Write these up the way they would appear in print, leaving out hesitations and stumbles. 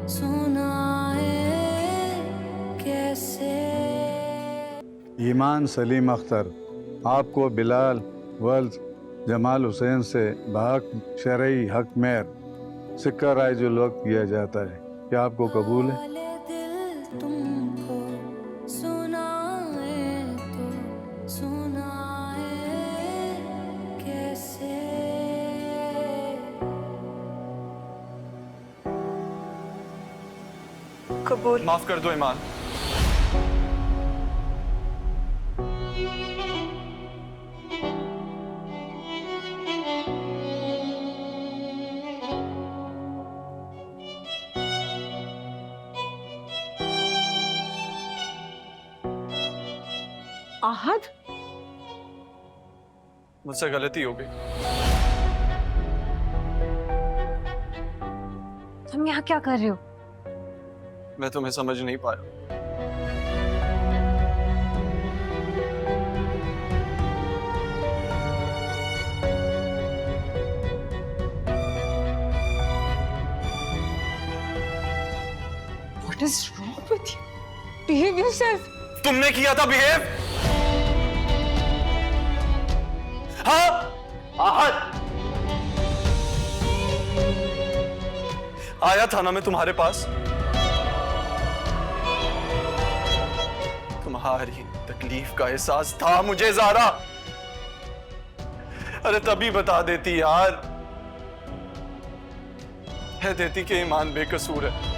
सुनाए कैसे। ईमान सलीम अख्तर, आपको बिलाल वल्द जमाल हुसैन से बहक शरई हक मेहर सिक्का राय जो लोग किया जाता है, क्या आपको कबूल है? वाले दिल तुमको सुनाए तो सुनाए कैसे। कबूल। माफ कर दो ईमान। आहद, मुझसे गलती हो गई। तुम यहाँ क्या कर रहे हो? मैं तुम्हें समझ नहीं पाया। What is wrong with you? Behave yourself. तुमने किया था बिहेव? हाँ आहद, आया था ना मैं तुम्हारे पास। तुम्हारी तकलीफ का एहसास था मुझे ज़ारा। अरे तभी बता देती यार, कह देती कि ईमान बेकसूर है।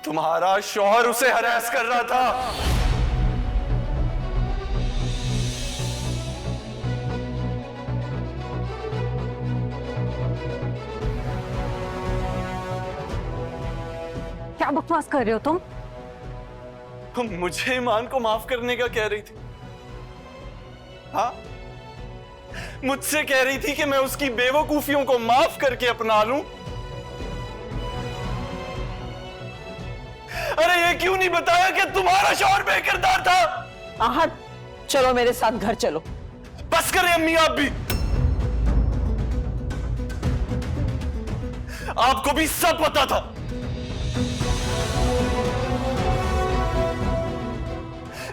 तुम्हारा शौहर उसे हरास कर रहा था। क्या बकवास कर रहे हो तुम? तुम मुझे ईमान को माफ करने का कह रही थी? हाँ, मुझसे कह रही थी कि मैं उसकी बेवकूफियों को माफ करके अपना लूं। अरे ये क्यों नहीं बताया कि तुम्हारा शौहर बेकिरदार था? आहद, चलो मेरे साथ घर चलो। बस करें अम्मी, आप भी। आपको भी सब पता था।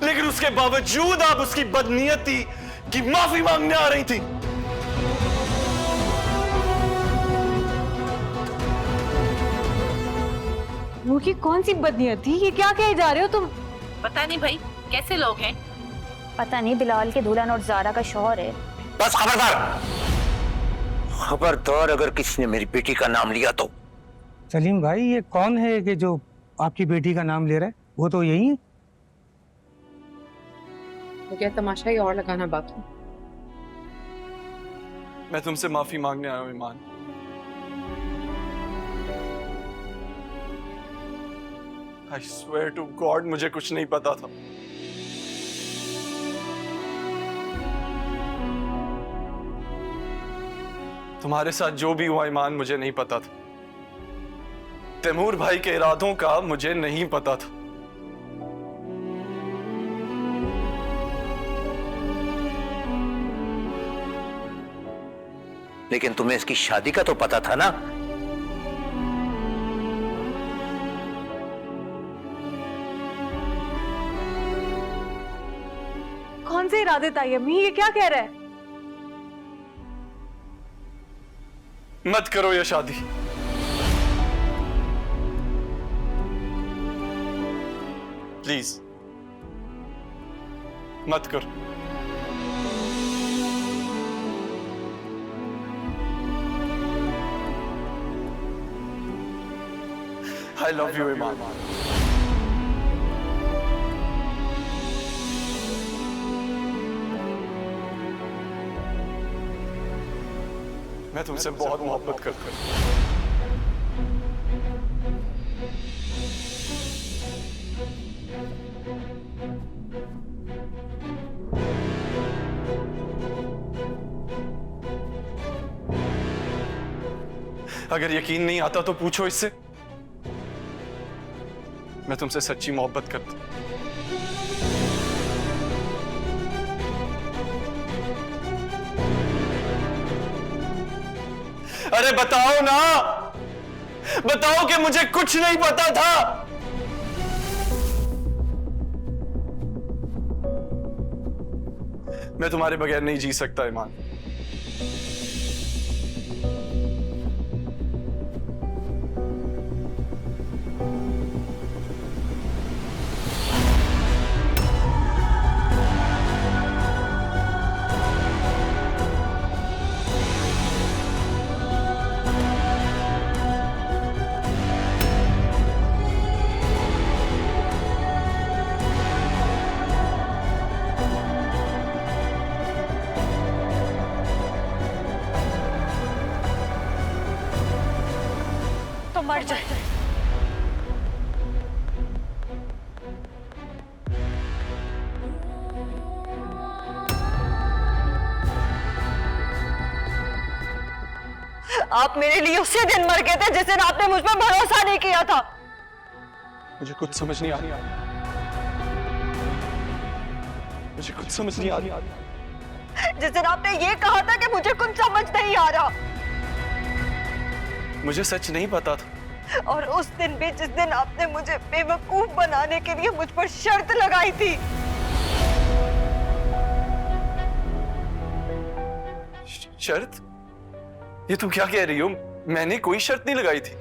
लेकिन उसके बावजूद आप उसकी बदनीयती की माफी मांगने आ रही थी। वो की कौन सी बदनीयत थी? ये क्या कहे जा रहे हो तुम? पता नहीं भाई, कैसे लोग हैं। पता नहीं, बिलाल के दुल्हन और ज़ारा का शौहर है। बस खबरदार, खबरदार अगर किसी ने मेरी बेटी का नाम लिया तो। सलीम भाई, ये कौन है कि जो आपकी बेटी का नाम ले रहा है? वो तो यही है। तो क्या तमाशा ही और लगाना बाकी। मैं तुमसे माफी मांगने आया हूं ईमान। I swear to God, मुझे कुछ नहीं पता था। तुम्हारे साथ जो भी हुआ ईमान, मुझे नहीं पता था। तैमूर भाई के इरादों का मुझे नहीं पता था। लेकिन तुम्हें इसकी शादी का तो पता था ना? कौन से इरादे था अम्मी? ये क्या कह रहा है? मत करो ये शादी। प्लीज मत करो। I love you ईमान। मैं तुमसे बहुत मोहब्बत करता हूँ। अगर यकीन नहीं आता तो पूछो इससे। मैं तुमसे सच्ची मोहब्बत करता हूं। अरे बताओ ना, बताओ कि मुझे कुछ नहीं पता था। मैं तुम्हारे बगैर नहीं जी सकता ईमान। तो मर जाए। आप मेरे लिए उसी दिन मर गए थे जिस दिन आपने मुझ पर भरोसा नहीं किया था। मुझे कुछ समझ नहीं आ रही, मुझे कुछ समझ नहीं आ रही। जिस दिन आपने ये कहा था कि मुझे कुछ समझ नहीं आ रहा। मुझे सच नहीं पता था। और उस दिन भी जिस दिन आपने मुझे बेवकूफ बनाने के लिए मुझ पर शर्त लगाई थी। शर्त? ये तुम क्या कह रही हो? मैंने कोई शर्त नहीं लगाई थी।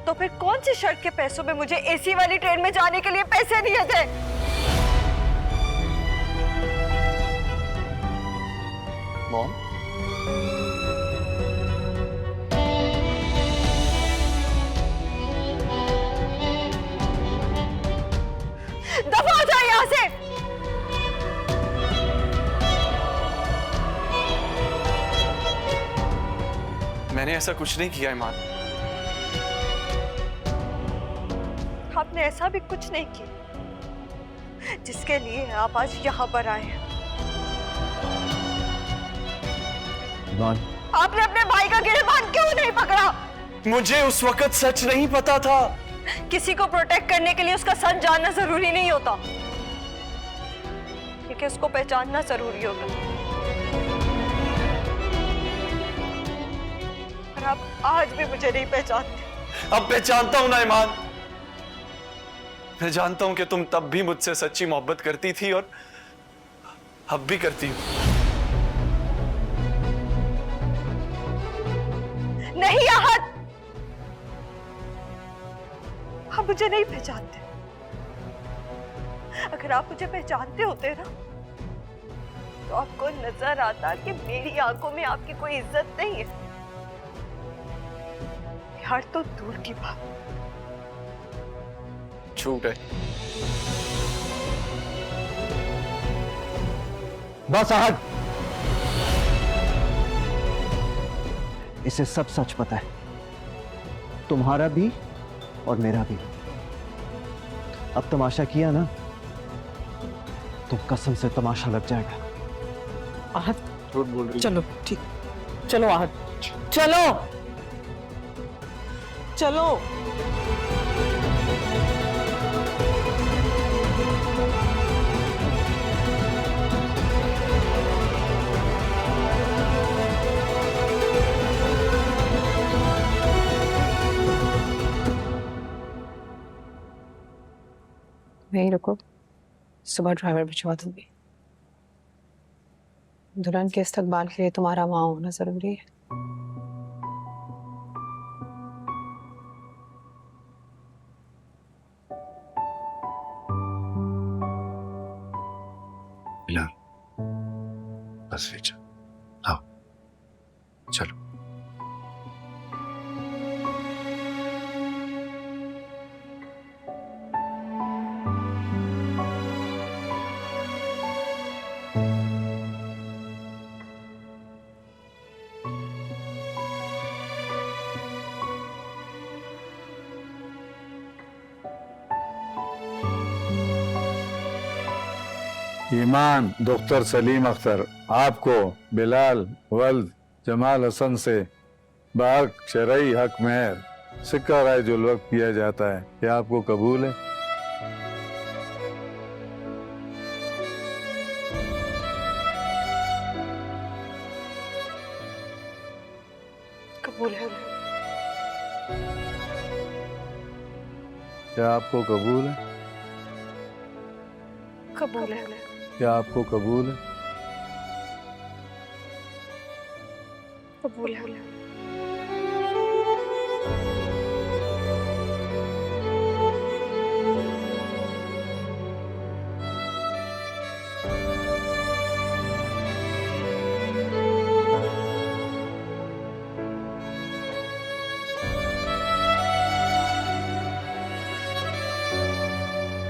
तो फिर कौन सी शर्त के पैसों में मुझे एसी वाली ट्रेन में जाने के लिए पैसे दिए थे? मॉम, दफा हो जाए यहां से। मैंने ऐसा कुछ नहीं किया ईमान। आपने ऐसा भी कुछ नहीं किया जिसके लिए आप आज यहाँ पर आए हैं। ईमान, आपने अपने भाई का गिरबान क्यों नहीं पकड़ा? मुझे उस वक्त सच नहीं पता था। किसी को प्रोटेक्ट करने के लिए उसका सच जानना जरूरी नहीं होता, क्योंकि उसको पहचानना जरूरी होता। और आप आज भी मुझे नहीं पहचानते। अब पहचानता हूं ना ईमान। मैं जानता हूं कि तुम तब भी मुझसे सच्ची मोहब्बत करती थी और अब भी करती हो। नहीं आहत, आप मुझे नहीं पहचानते। अगर आप मुझे पहचानते होते ना तो आपको नजर आता कि मेरी आंखों में आपकी कोई इज्जत नहीं है। यार तो दूर की बात, झूठ है। बस आहत, इसे सब सच पता है, तुम्हारा भी और मेरा भी। अब तमाशा किया ना तो कसम से तमाशा लग जाएगा। आहत, झूठ बोल रही। चलो ठीक, चलो आहत, चलो चलो। वहीं रुको, सुबह ड्राइवर भिजवा दूंगी। दुल्हन के इस्तकबाल के लिए तुम्हारा वहां होना जरूरी है। बिलाल, बस ले चल, आओ चलो। ईमान डॉक्टर सलीम अख्तर आपको बिलाल वल्द जमाल हसन से बाहक शरई हक मेहर सिक्का राय जो वक्त किया जाता है, क्या आपको कबूल है? कबूल है। क्या आपको कबूल है? कबूल है। क्या आपको कबूल है? कबूल है।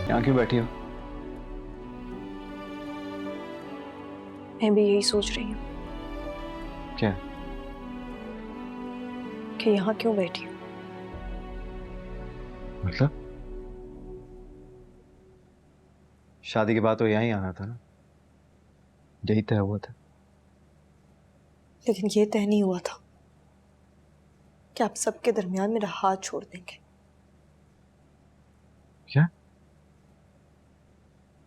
यहाँ क्यों बैठी हो? मैं भी यही सोच रही हूँ क्या? कि यहाँ क्यों बैठी हूँ। मतलब शादी के बाद तो यहीं आना था ना, यही तय हुआ था। लेकिन ये तय नहीं हुआ था कि आप सबके दरमियान मेरा हाथ छोड़ देंगे। क्या?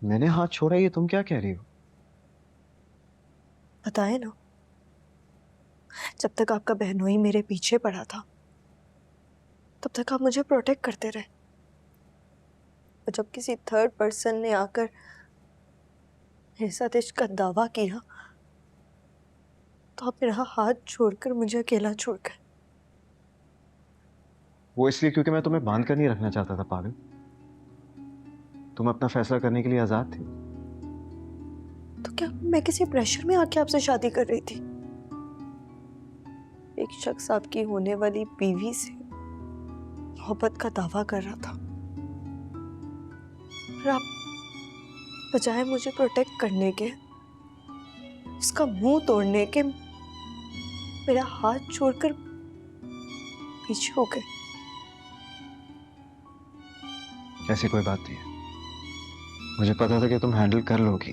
मैंने हाथ छोड़ा, ये तुम क्या कह रही हो? बताए ना, जब तक आपका बहनोई मेरे पीछे पड़ा था तब तक आप मुझे प्रोटेक्ट करते रहे, और जब किसी थर्ड पर्सन ने आकर मेरे साथ इश्क का दावा किया तो आप मेरा हाथ छोड़कर मुझे अकेला छोड़ गए। वो इसलिए क्योंकि मैं तुम्हें बांध कर नहीं रखना चाहता था पागल। तुम अपना फैसला करने के लिए आजाद थी। तो क्या मैं किसी प्रेशर में आके आपसे शादी कर रही थी? एक शख्स आपकी होने वाली बीवी से मोहब्बत का दावा कर रहा था, और आप बजाय मुझे प्रोटेक्ट करने के, उसका मुंह तोड़ने के, मेरा हाथ छोड़कर पीछे हो गए। ऐसी कोई बात नहीं है, मुझे पता था कि तुम हैंडल कर लोगी।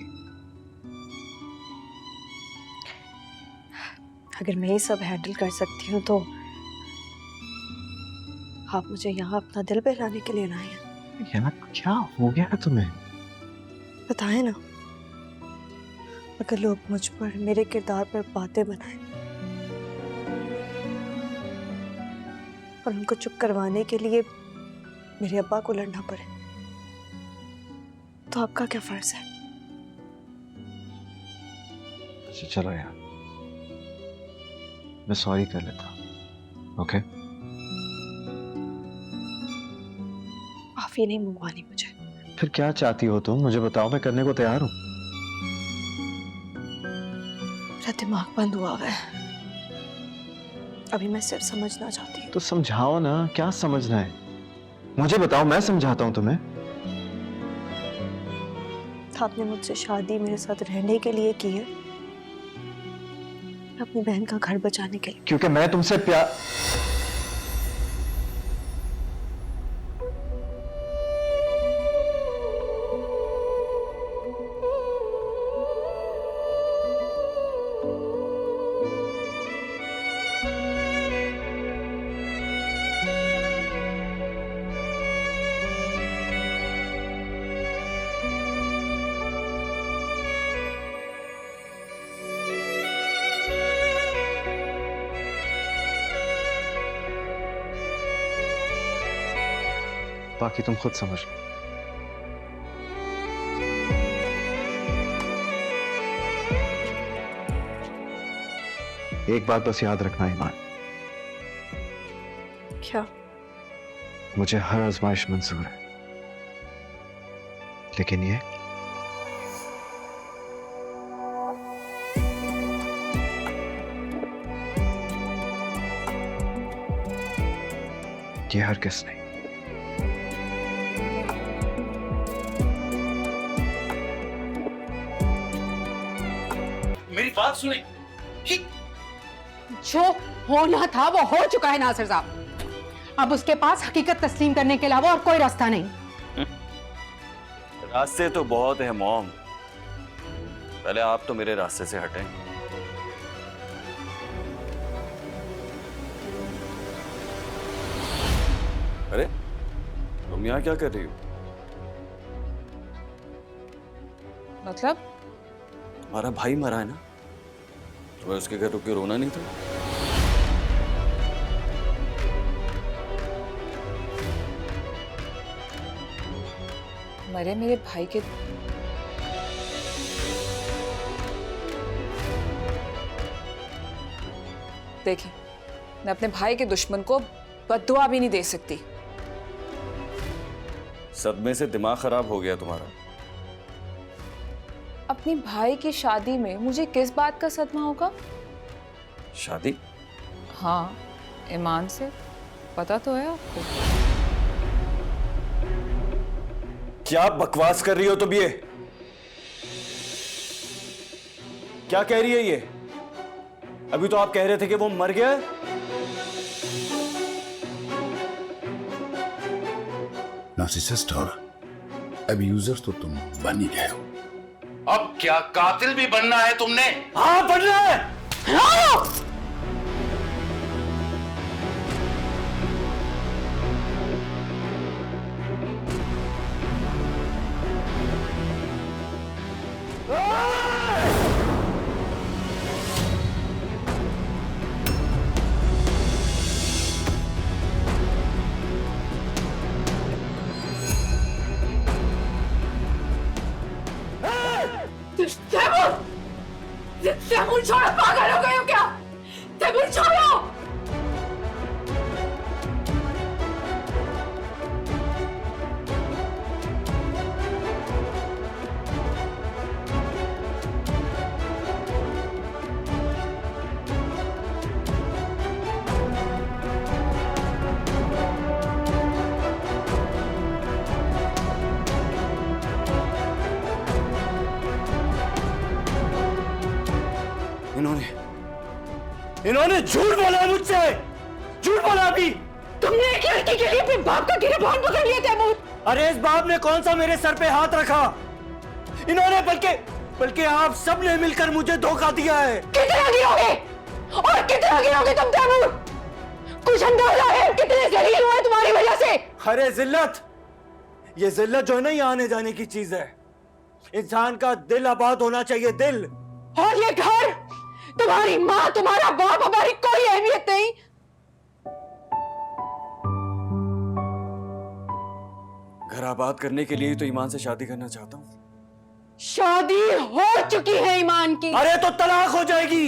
अगर मैं ये सब हैंडल कर सकती हूँ तो आप मुझे यहाँ अपना दिल बहलाने के लिए लाए हैं। यार क्या हो गया है तुम्हें? बताए ना, अगर लोग मुझ पर, मेरे किरदार पर बातें बनाएं और उनको चुप करवाने के लिए मेरे अब्बा को लड़ना पड़े, तो आपका क्या फर्ज है? अच्छा चलो यार, मैं सॉरी कर लेता हूं। ओके? माफी नहीं मंगवानी मुझे। फिर क्या चाहती हो तुम? मुझे बताओ, मैं करने को तैयार हूं। मेरा दिमाग बंद हुआ है, अभी मैं सिर्फ समझना चाहती हूँ। तो समझाओ ना, क्या समझना है? मुझे बताओ, मैं समझाता हूं तुम्हें। आपने मुझसे शादी मेरे साथ रहने के लिए की है, अपनी बहन का घर बचाने के लिए? क्योंकि मैं तुमसे प्यार। बाकी तुम खुद समझ लो। एक बात बस याद रखना ईमान, क्या? मुझे हर आजमाइश मंजूर है, लेकिन ये हरगिज़ नहीं। मेरी बात सुने। जो होना था वो हो चुका है नासिर साहब। अब उसके पास हकीकत तस्लीम करने के अलावा और कोई रास्ता नहीं। रास्ते तो बहुत है मॉम, पहले आप तो मेरे रास्ते से हटें। यहाँ क्या कर रही हो? मतलब? तुम्हारा भाई मरा है ना, तुम्हें उसके घर रुक के रोना नहीं था? मरे मेरे भाई के देखिए, मैं अपने भाई के दुश्मन को बद्दुआ भी नहीं दे सकती। सदमे से दिमाग खराब हो गया तुम्हारा। अपने भाई की शादी में मुझे किस बात का सदमा होगा? शादी? हाँ, ईमान से। पता तो है आपको। क्या बकवास कर रही हो तुम ये? क्या कह रही है ये? अभी तो आप कह रहे थे कि वो मर गया है। नार्सिसिस्ट और अब्यूजर तो तुम बन ही गए हो। अब क्या कातिल भी बनना है तुमने? हाँ, बनना है। तैमूर छोड़ो, पागल हो गए हो क्या? तैमूर छोड़ो। इन्होंने झूठ बोला मुझसे, झूठ बोला। अभी तुमने एक लड़की के लिए अपने बाप का गिरबान पकड़ लिया तैमूर। अरे इस बाप ने कौन सा मेरे सर पे हाथ रखा? इन्होंने बल्कि आप सब ने मिलकर मुझे धोखा दिया है। कितना गिरोगे और कितना गिरोगे तुम तैमूर? कुछ अंदाजा है कितने जलील हुए तुम्हारी वजह से? अरे जिल्लत, ये जिल्लत जो है ना, ये आने जाने की चीज है। इंसान का दिल आबाद होना चाहिए, दिल। और ये घर, तुम्हारी माँ, तुम्हारा बाप, हमारी कोई अहमियत नहीं। घर आबाद करने के लिए तो ईमान से शादी करना चाहता हूँ। शादी हो चुकी है ईमान की। अरे तो तलाक हो जाएगी।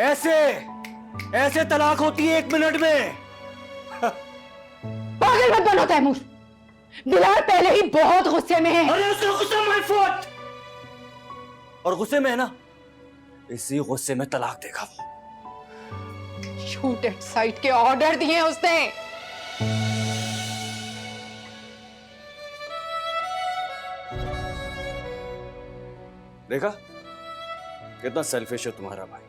ऐसे तलाक होती है 1 मिनट में। पागल मत बनो तैमूर। बिलाल पहले ही बहुत गुस्से में है। अरे उसका गुस्सा माय फॉल्ट। और गुस्से में है ना, इसी गुस्से में तलाक देगा वो। शूट एट साइट के ऑर्डर दिए उसने। देखा कितना सेल्फिश है तुम्हारा भाई।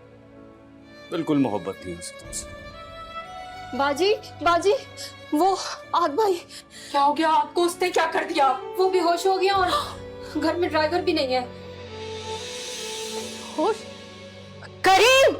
बिल्कुल मोहब्बत नहीं उसे तुमसे। बाजी, बाजी, वो आद भाई। क्या हो गया आपको? उसने क्या कर दिया? वो बेहोश हो गया और घर में ड्राइवर भी नहीं है। होश? करीम,